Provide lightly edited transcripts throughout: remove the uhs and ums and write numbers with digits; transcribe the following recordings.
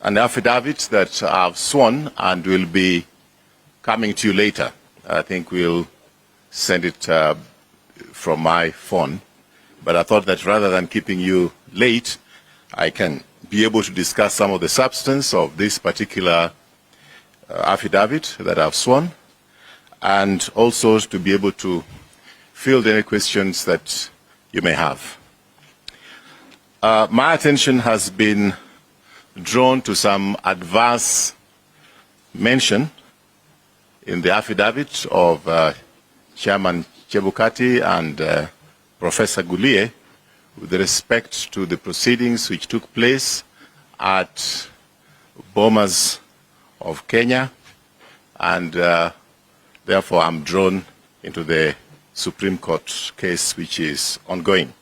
an affidavit that I've sworn and will be coming to you later. I think we'll send it from my phone. But I thought that rather than keeping you late, I can be able to discuss some of the substance of this particular affidavit that I've sworn, and also to be able to field any questions that you may have. My attention has been drawn to some adverse mention in the affidavit of Chairman Chebukati and Professor Gulie with respect to the proceedings which took place at Bomas of Kenya, and therefore I'm drawn into the Supreme Court case which is ongoing.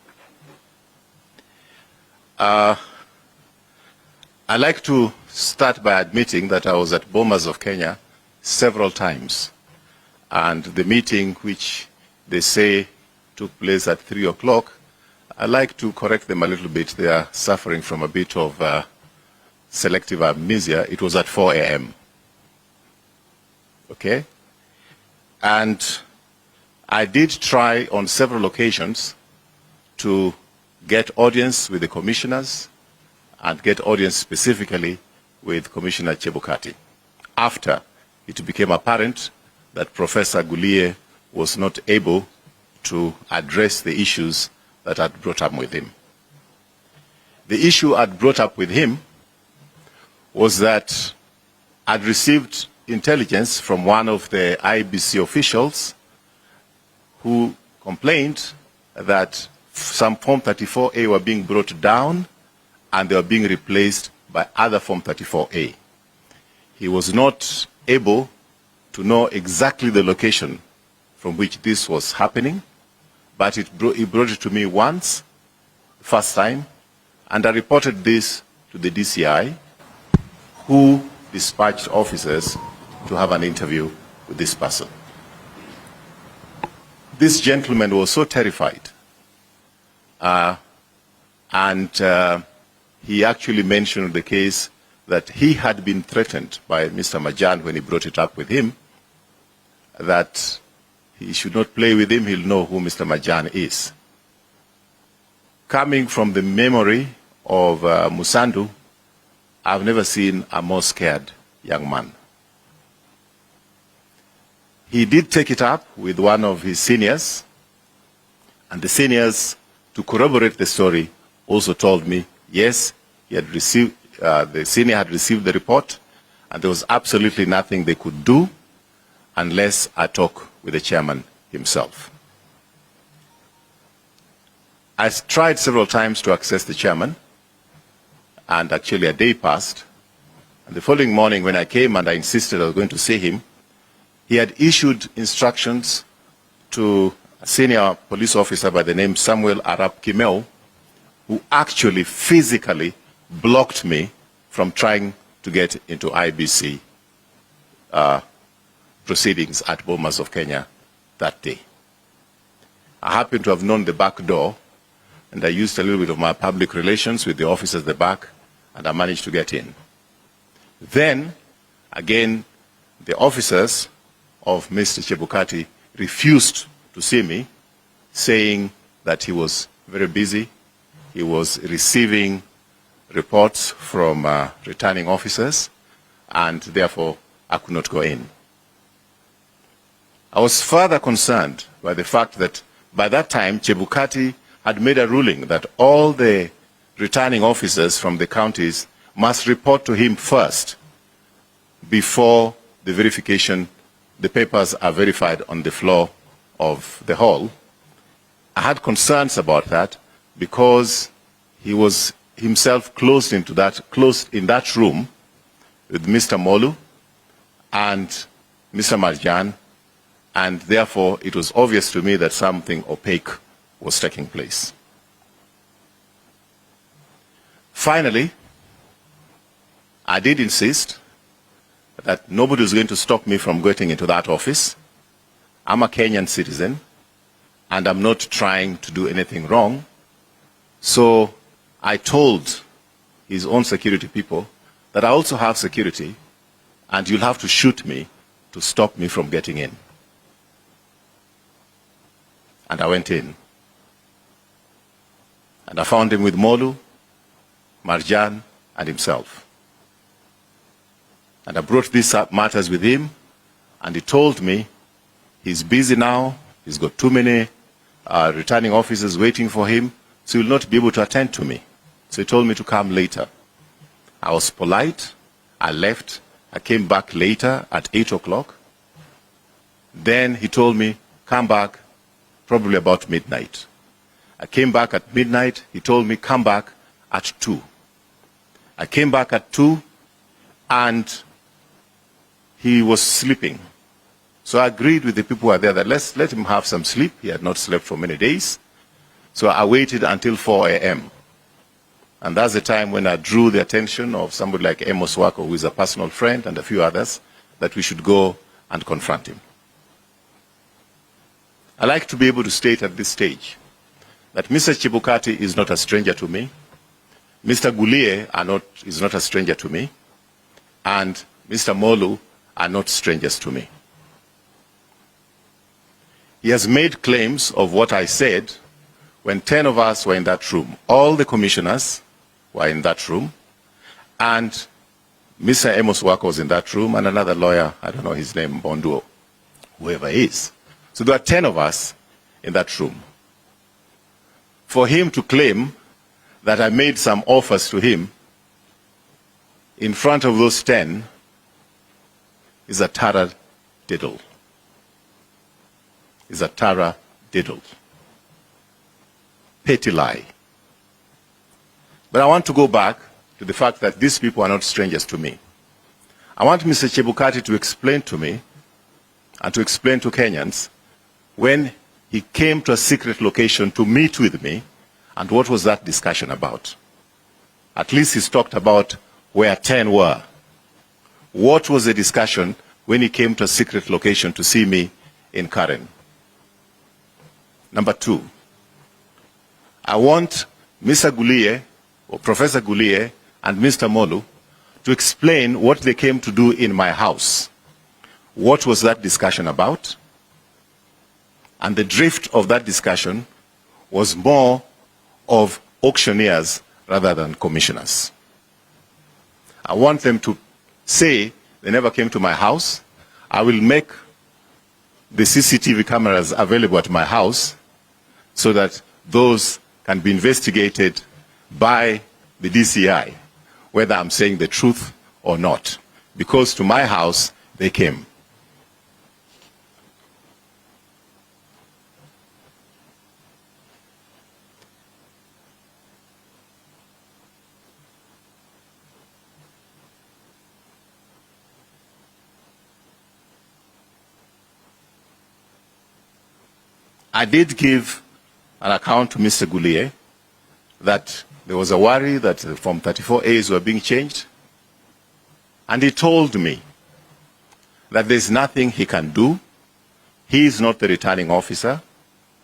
I'd like to start by admitting that I was at Bomas of Kenya several times, and the meeting which they say took place at 3 o'clock, I'd like to correct them a little bit. They are suffering from a bit of selective amnesia. It was at 4 a.m. Okay? And I did try on several occasions to get audience with the commissioners and get audience specifically with Commissioner Chebukati after it became apparent that Professor Gulie was not able to address the issues that I'd brought up with him. The issue I'd brought up with him was that I'd received intelligence from one of the IBC officials who complained that some Form 34A were being brought down and they were being replaced by other Form 34A. He was not able to know exactly the location from which this was happening, but he brought it to me once, first time, and I reported this to the DCI, who dispatched officers to have an interview with this person. This gentleman was so terrified, and he actually mentioned the case that he had been threatened by Mr. Majan when he brought it up with him, that he should not play with him, he'll know who Mr. Majan is. Coming from the memory of Musandu, I've never seen a more scared young man. He did take it up with one of his seniors, and the seniors, to corroborate the story, also told me, yes, he had received, the senior had received the report, and there was absolutely nothing they could do unless I talk with the chairman himself. I tried several times to access the chairman, and actually a day passed. And the following morning when I came and I insisted I was going to see him, he had issued instructions to a senior police officer by the name Samuel Arap Kimeu, who actually physically blocked me from trying to get into IBC proceedings at Bomas of Kenya that day. I happened to have known the back door, and I used a little bit of my public relations with the officers at the back, and I managed to get in. Then, again, the officers of Mr. Chebukati refused to see me, saying that he was very busy. He was receiving reports from returning officers, and therefore I could not go in. I was further concerned by the fact that by that time Chebukati had made a ruling that all the returning officers from the counties must report to him first before the verification, the papers are verified on the floor of the hall. I had concerns about that because he was himself closed in that room with Mr. Molu and Mr. Marjan, and therefore it was obvious to me that something opaque was taking place. Finally, I did insist that nobody was going to stop me from getting into that office. I'm a Kenyan citizen, and I'm not trying to do anything wrong. So I told his own security people that I also have security, and you'll have to shoot me to stop me from getting in. And I went in. And I found him with Molu, Marjan, and himself. And I brought these matters with him, and he told me he's busy now, he's got too many returning officers waiting for him, so he will not be able to attend to me. So he told me to come later. I was polite, I left, I came back later at 8 o'clock. Then he told me, come back probably about midnight. I came back at midnight, he told me, come back at 2. I came back at 2, and he was sleeping. So I agreed with the people who were there that let's let him have some sleep. He had not slept for many days. So I waited until 4 a.m. And that's the time when I drew the attention of somebody like Amos Wako, who is a personal friend, and a few others, that we should go and confront him. I like to be able to state at this stage that Mr. Chebukati is not a stranger to me, Mr. Gulie is not a stranger to me, and Mr. Molu are not strangers to me. He has made claims of what I said when 10 of us were in that room. All the commissioners were in that room, and Mr. Amos Wako was in that room, and another lawyer, I don't know his name, Bonduo, whoever he is. So there are 10 of us in that room. For him to claim that I made some offers to him in front of those 10 is a tara diddle. Is a tara diddle. Petty lie. But I want to go back to the fact that these people are not strangers to me. I want Mr. Chebukati to explain to me and to explain to Kenyans when he came to a secret location to meet with me, and what was that discussion about? At least he's talked about where 10 were. What was the discussion when he came to a secret location to see me in Karen? Number 2, I want Mr. Gulie, or Professor Gulie, and Mr. Molu to explain what they came to do in my house. What was that discussion about? And the drift of that discussion was more of auctioneers rather than commissioners. I want them to say they never came to my house. I will make the CCTV cameras available at my house so that those can be investigated by the DCI, whether I'm saying the truth or not. Because to my house, they came. I did give an account to Mr. Gulie that there was a worry that Form 34As were being changed. And he told me that there's nothing he can do. He is not the returning officer.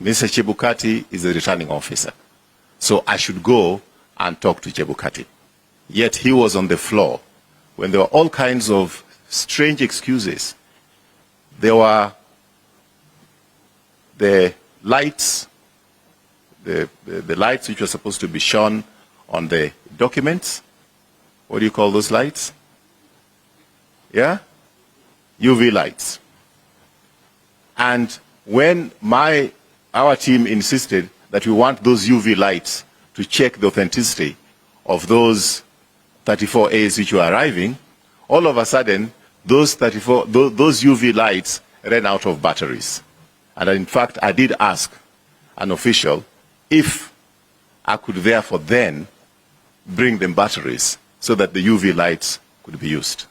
Mr. Chebukati is the returning officer. So I should go and talk to Chebukati. Yet he was on the floor when there were all kinds of strange excuses. There were the lights, the lights which were supposed to be shown on the documents. What do you call those lights? Yeah? UV lights. And when our team insisted that we want those UV lights to check the authenticity of those 34As which were arriving, all of a sudden, those UV lights ran out of batteries. And in fact, I did ask an official if I could therefore then bring them batteries so that the UV lights could be used.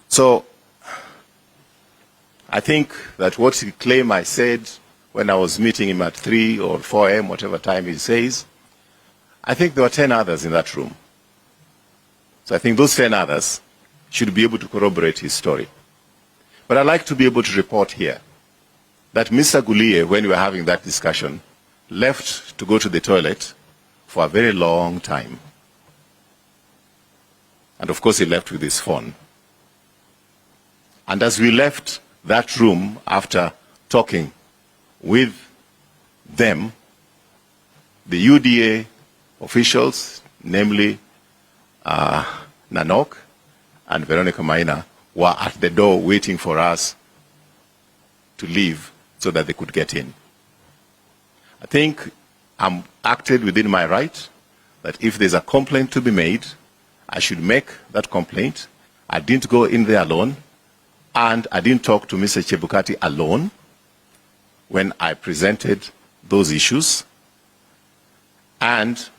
So I think that what he claimed I said when I was meeting him at 3 or 4 a.m., whatever time he says, I think there were 10 others in that room. So I think those 10 others should be able to corroborate his story. But I'd like to be able to report here that Mr. Gulie, when we were having that discussion, left to go to the toilet for a very long time. And of course, he left with his phone. And as we left that room after talking with them, the UDA officials, namely Nanok and Veronica Maina, were at the door waiting for us to leave so that they could get in. I think I'm acted within my right that if there's a complaint to be made, I should make that complaint. I didn't go in there alone, and I didn't talk to Mr. Chebukati alone when I presented those issues. And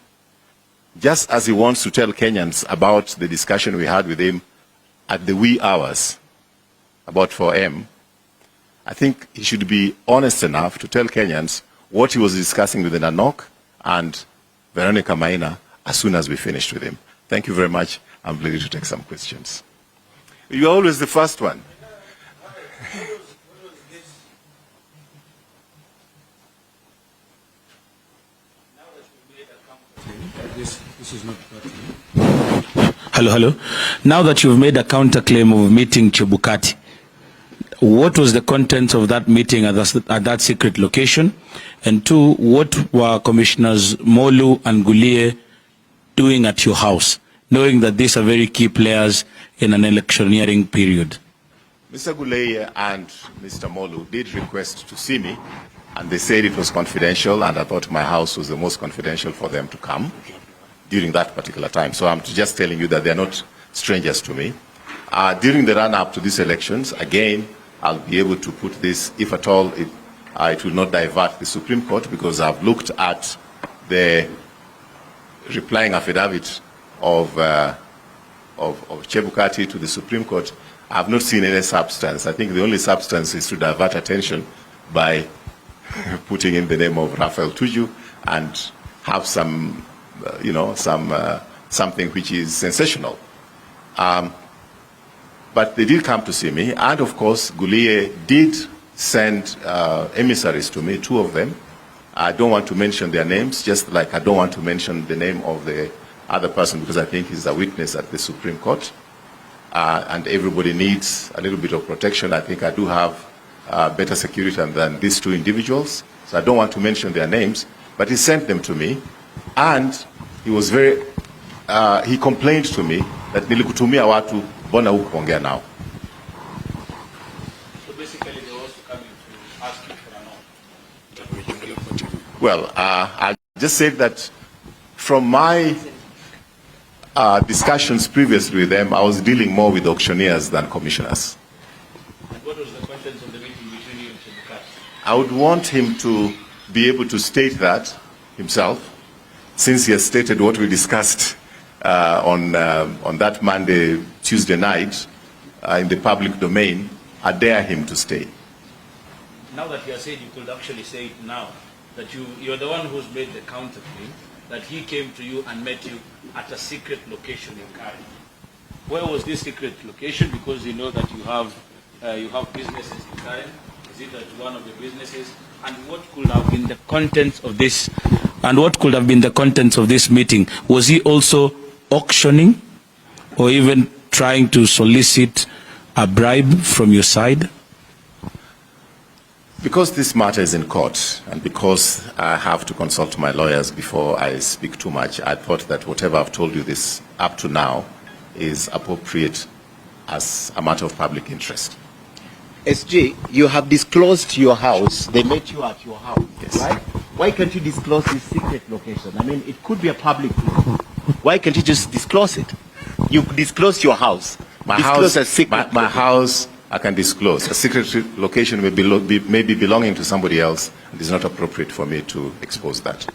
just as he wants to tell Kenyans about the discussion we had with him at the wee hours, about 4M, I think he should be honest enough to tell Kenyans what he was discussing with Nanok and Veronica Maina as soon as we finished with him. Thank you very much. I'm ready to take some questions. You're always the first one. This is not Hello. Now that you've made a counterclaim of meeting Chebukati, what was the content of that meeting at that secret location? And two, what were Commissioners Molu and Gulie doing at your house, knowing that these are very key players in an electioneering period? Mr. Gulie and Mr. Molu did request to see me, and they said it was confidential, and I thought my house was the most confidential for them to come during that particular time. So I'm just telling you that they're not strangers to me. During the run-up to these elections, again, I'll be able to put this, if at all, it will not divert the Supreme Court, because I've looked at the replying affidavit of Chebukati to the Supreme Court. I have not seen any substance. I think the only substance is to divert attention by putting in the name of Raphael Tuju and have some, something which is sensational. But they did come to see me, and of course, Gulie did send emissaries to me, 2 of them. I don't want to mention their names, just like I don't want to mention the name of the other person, because I think he's a witness at the Supreme Court. And everybody needs a little bit of protection. I think I do have better security than these 2 individuals, so I don't want to mention their names, but he sent them to me, and he was very, he complained to me that nilikutumia watu bona hukuongea now. So basically they were also coming to ask you for an offer. Well, I just said that from my discussions previously with them, I was dealing more with auctioneers than commissioners. And what was the content of the meeting between you and Chebukati? I would want him to be able to state that himself, since he has stated what we discussed on that Monday, Tuesday night in the public domain. I dare him to stay. Now that you have said, you could actually say it now, that you're the one who's made the counterclaim, that he came to you and met you at a secret location in Kari. Where was this secret location? Because you know that you have businesses in Kari. Is it at one of the businesses? And what could have been the contents of this? And what could have been the contents of this meeting? Was he also auctioning, or even trying to solicit a bribe from your side? Because this matter is in court, and because I have to consult my lawyers before I speak too much, I thought that whatever I've told you this up to now is appropriate as a matter of public interest. SG, you have disclosed your house. They met you at your house, yes, right? Why can't you disclose this secret location? I mean, it could be a public thing. Why can't you just disclose it? You disclose your house. My house, I can disclose. A secret location may be belonging to somebody else. It is not appropriate for me to expose that.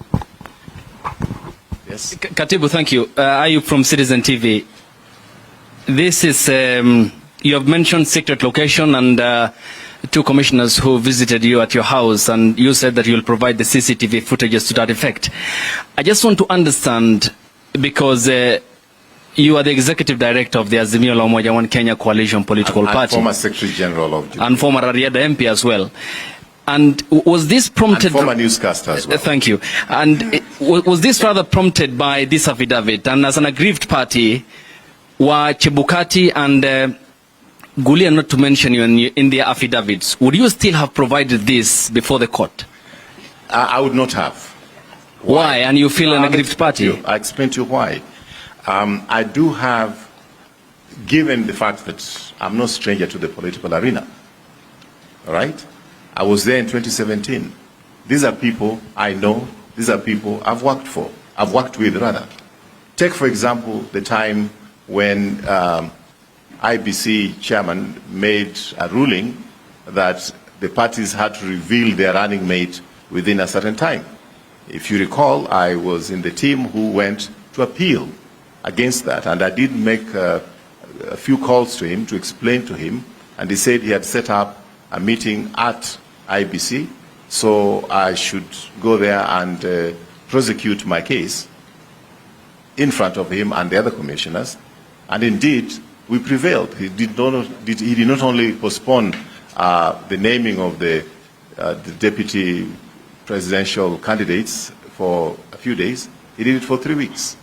Yes? Katibu, thank you. Ayub from Citizen TV. This is, you have mentioned secret location and 2 commissioners who visited you at your house, and you said that you'll provide the CCTV footages to that effect. I just want to understand, because you are the executive director of the Azimio la Umoja One Kenya Coalition political party. And former Secretary General of Jubilee. And former Ariada MP as well. And was this prompted... And former newscaster as well. Thank you. And was this rather prompted by this affidavit? And as an aggrieved party, were Chebukati and Gulia, not to mention you in their affidavits, would you still have provided this before the court? I would not have. Why? And you feel an aggrieved party? I explain to you why. I do have, given the fact that I'm no stranger to the political arena, all right? I was there in 2017. These are people I know. These are people I've worked with, rather. Take, for example, the time when IBC chairman made a ruling that the parties had to reveal their running mate within a certain time. If you recall, I was in the team who went to appeal against that, and I did make a few calls to him to explain to him, and he said he had set up a meeting at IBC, so I should go there and prosecute my case in front of him and the other commissioners. And indeed, we prevailed. He did not only postpone the naming of the deputy presidential candidates for a few days, he did it for 3 weeks.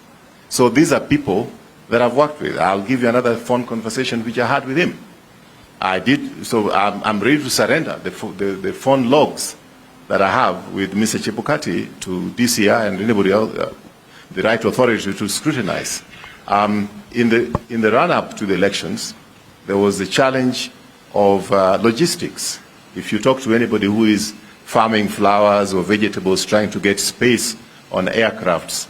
So these are people that I've worked with. I'll give you another phone conversation which I had with him. I did, so I'm ready to surrender the phone logs that I have with Mr. Chebukati to DCI and anybody else, the right authority to scrutinize. In the run-up to the elections, there was the challenge of logistics. If you talk to anybody who is farming flowers or vegetables, trying to get space on aircrafts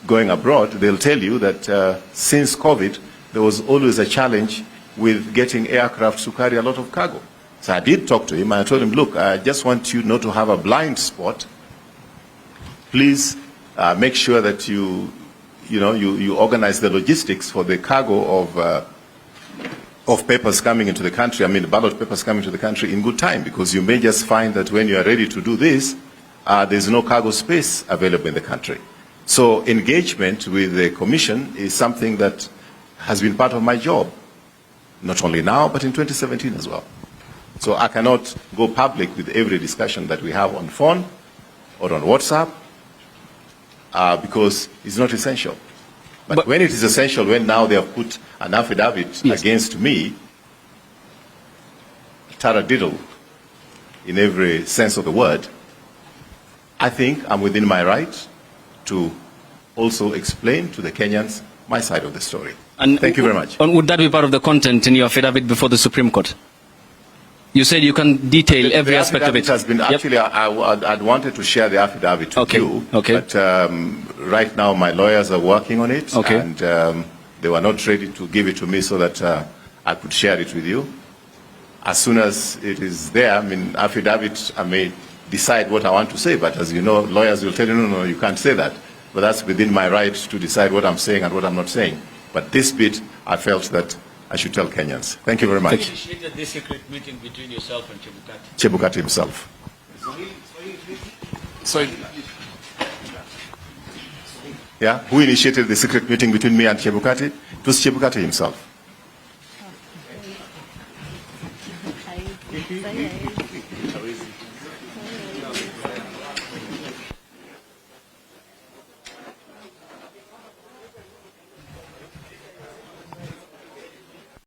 going abroad, they'll tell you that since COVID, there was always a challenge with getting aircraft to carry a lot of cargo. So I did talk to him, and I told him, look, I just want you not to have a blind spot. Please make sure that you organize the logistics for the cargo of papers coming into the country, ballot papers coming to the country in good time, because you may just find that when you are ready to do this, there's no cargo space available in the country. So engagement with the Commission is something that has been part of my job, not only now, but in 2017 as well. So I cannot go public with every discussion that we have on phone or on WhatsApp because it's not essential. But when it is essential, when now they have put an affidavit against me, taradiddle in every sense of the word, I think I'm within my right to also explain to the Kenyans my side of the story. And thank you very much. And would that be part of the content in your affidavit before the Supreme Court? You said you can detail every aspect of it. Has been actually, I'd wanted to share the affidavit with you, but right now my lawyers are working on it, and they were not ready to give it to me so that I could share it with you. As soon as it is there, affidavit, I may decide what I want to say, but as you know, lawyers will tell you, no, you can't say that. But that's within my right to decide what I'm saying and what I'm not saying. But this bit, I felt that I should tell Kenyans. Thank you very much. Who initiated this secret meeting between yourself and Chebukati? Chebukati himself. Yeah, who initiated the secret meeting between me and Chebukati? It was Chebukati himself.